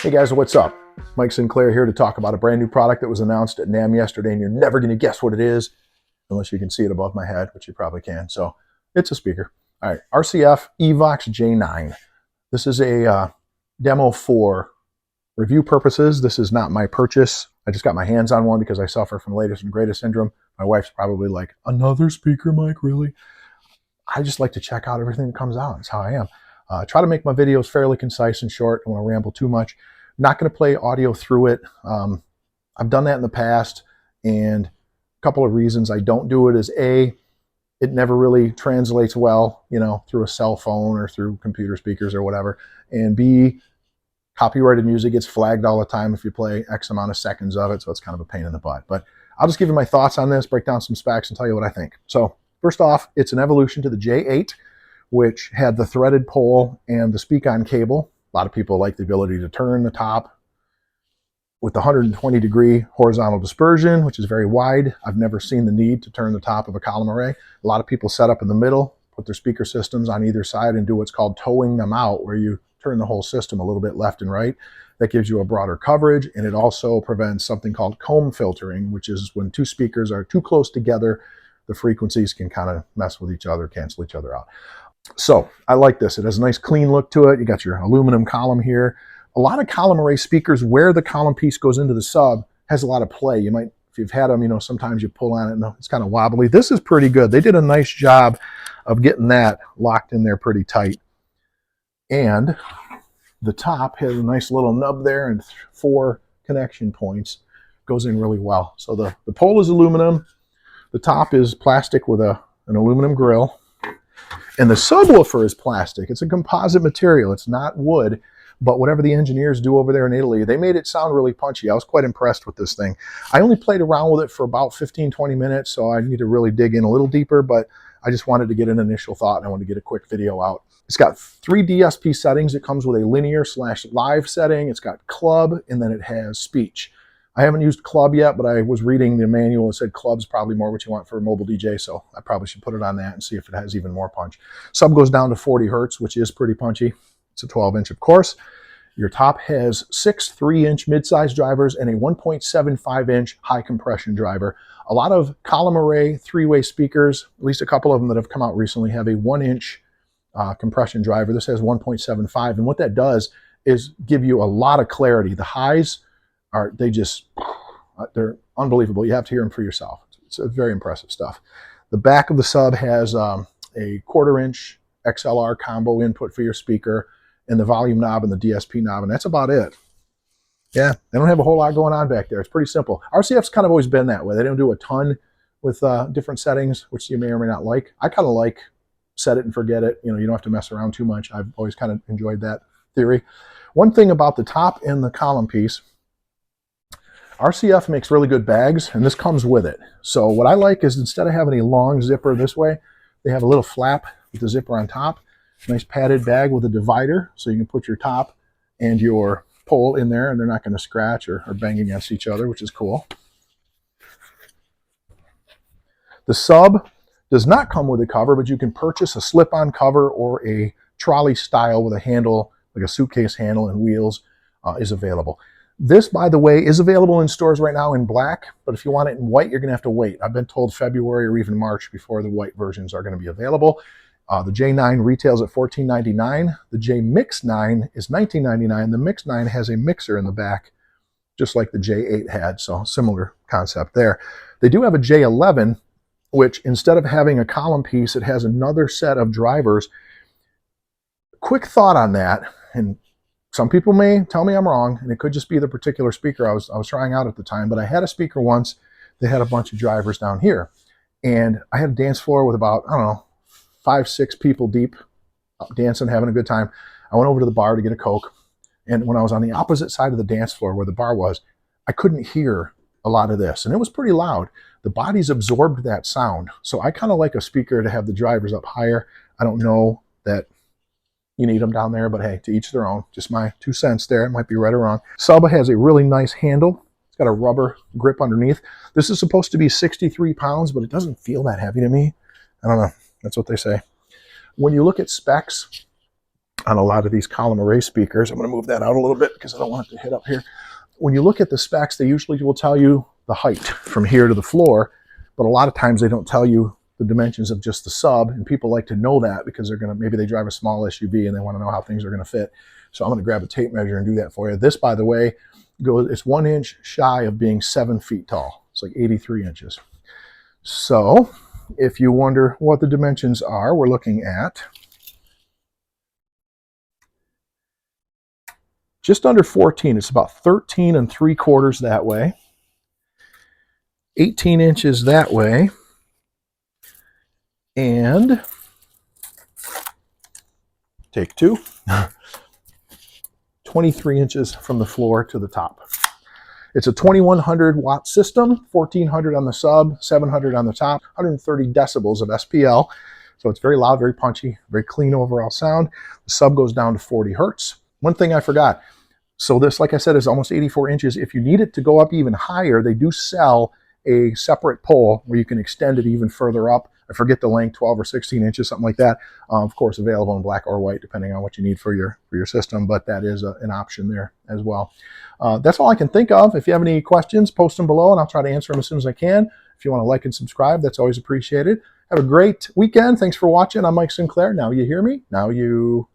Hey guys, what's up? Mike Sinclair here to talk about a brand new product that was announced at NAMM yesterday, and you're never going to guess what it is unless you can see it above my head, which you probably can. So it's a speaker. All right, RCF Evox J9. This is a demo for review purposes. This is not my purchase. I just got my hands on one because I suffer from latest and greatest syndrome. My wife's probably like, another speaker, Mike, really? I just like to check out everything that comes out. That's how I am. Try to make my videos fairly concise and short. I don't want to ramble too much. Not going to play audio through it. I've done that in the past, and a couple of reasons I don't do it is A, it never really translates well, you know, through a cell phone or through computer speakers or whatever. And B, copyrighted music gets flagged all the time if you play X amount of seconds of it, so it's kind of a pain in the butt. But I'll just give you my thoughts on this, break down some specs, and tell you what I think. So first off, it's an evolution to the J8, which had the threaded pole and the speak-on cable. A lot of people like the ability to turn the top with the 120-degree horizontal dispersion, which is very wide. I've never seen the need to turn the top of a column array. A lot of people set up in the middle, put their speaker systems on either side, and do what's called towing them out, where you turn the whole system a little bit left and right. That gives you a broader coverage, and it also prevents something called comb filtering, which is when two speakers are too close together, the frequencies can kind of mess with each other, cancel each other out. So I like this. It has a nice clean look to it. You got your aluminum column here. A lot of column array speakers, where the column piece goes into the sub, has a lot of play. You might, if you've had them, you know, sometimes you pull on it and it's kind of wobbly. This is pretty good. They did a nice job of getting that locked in there pretty tight. And the top has a nice little nub there and 4 connection points. Goes in really well. So the pole is aluminum. The top is plastic with an aluminum grill. And the subwoofer is plastic. It's a composite material. It's not wood, but whatever the engineers do over there in Italy, they made it sound really punchy. I was quite impressed with this thing. I only played around with it for about 15, 20 minutes, so I need to really dig in a little deeper, but I just wanted to get an initial thought, and I wanted to get a quick video out. It's got 3 DSP settings. It comes with a linear/live setting. It's got club, and then it has speech. I haven't used club yet, but I was reading the manual. It said club's probably more what you want for a mobile DJ, so I probably should put it on that and see if it has even more punch. Sub goes down to 40 hertz, which is pretty punchy. It's a 12-inch, of course. Your top has 6 3-inch mid-size drivers and a 1.75-inch high compression driver. A lot of column array 3-way speakers, at least a couple of them that have come out recently, have a 1-inch compression driver. This has 1.75, and what that does is give you a lot of clarity. The highs are, they're unbelievable. You have to hear them for yourself. It's very impressive stuff. The back of the sub has a 1/4-inch XLR combo input for your speaker, and the volume knob and the DSP knob, and that's about it. Yeah, they don't have a whole lot going on back there. It's pretty simple. RCF's kind of always been that way. They don't do a ton with different settings, which you may or may not like. I kind of like set it and forget it. You know, you don't have to mess around too much. I've always kind of enjoyed that theory. One thing about the top and the column piece, RCF makes really good bags, and this comes with it. So what I like is instead of having a long zipper this way, they have a little flap with the zipper on top. Nice padded bag with a divider, so you can put your top and your pole in there, and they're not going to scratch or bang against each other, which is cool. The sub does not come with a cover, but you can purchase a slip-on cover or a trolley style with a handle, like a suitcase handle and wheels, is available. This, by the way, is available in stores right now in black, but if you want it in white, you're going to have to wait. I've been told February or even March before the white versions are going to be available. The J9 retails at $14.99. The J Mix 9 is $19.99. The Mix 9 has a mixer in the back, just like the J8 had, so similar concept there. They do have a J11, which instead of having a column piece, it has another set of drivers. Quick thought on that, and some people may tell me I'm wrong, and it could just be the particular speaker I was trying out at the time, but I had a speaker once that had a bunch of drivers down here. And I had a dance floor with about, I don't know, 5, 6 people deep, dancing, having a good time. I went over to the bar to get a Coke, and when I was on the opposite side of the dance floor where the bar was, I couldn't hear a lot of this, and it was pretty loud. The bodies absorbed that sound, so I kind of like a speaker to have the drivers up higher. I don't know that you need them down there, but hey, to each their own. Just my 2 cents there. It might be right or wrong. Sub has a really nice handle. It's got a rubber grip underneath. This is supposed to be 63 pounds, but it doesn't feel that heavy to me. I don't know. That's what they say. When you look at specs, on a lot of these column array speakers. I'm going to move that out a little bit because I don't want it to hit up here. When you look at the specs, they usually will tell you the height from here to the floor, but a lot of times they don't tell you the dimensions of just the sub, and people like to know that because they're going to, maybe they drive a small SUV and they want to know how things are going to fit. So I'm going to grab a tape measure and do that for you. This, by the way, it's 1 inch shy of being 7 feet tall. It's like 83 inches. So if you wonder what the dimensions are, we're looking at just under 14. It's about 13 3/4 that way, 18 inches that way, and take two, 23 inches from the floor to the top. It's a 2100 watt system, 1400 on the sub, 700 on the top, 130 decibels of SPL. So it's very loud, very punchy, very clean overall sound. The sub goes down to 40 hertz. One thing I forgot. So this, like I said, is almost 84 inches. If you need it to go up even higher, they do sell a separate pole where you can extend it even further up. I forget the length, 12 or 16 inches, something like that. Of course, available in black or white, depending on what you need for your system, but that is an option there as well. That's all I can think of. If you have any questions, post them below, and I'll try to answer them as soon as I can. If you want to like and subscribe, that's always appreciated. Have a great weekend. Thanks for watching. I'm Mike Sinclair. Now you hear me. Now you...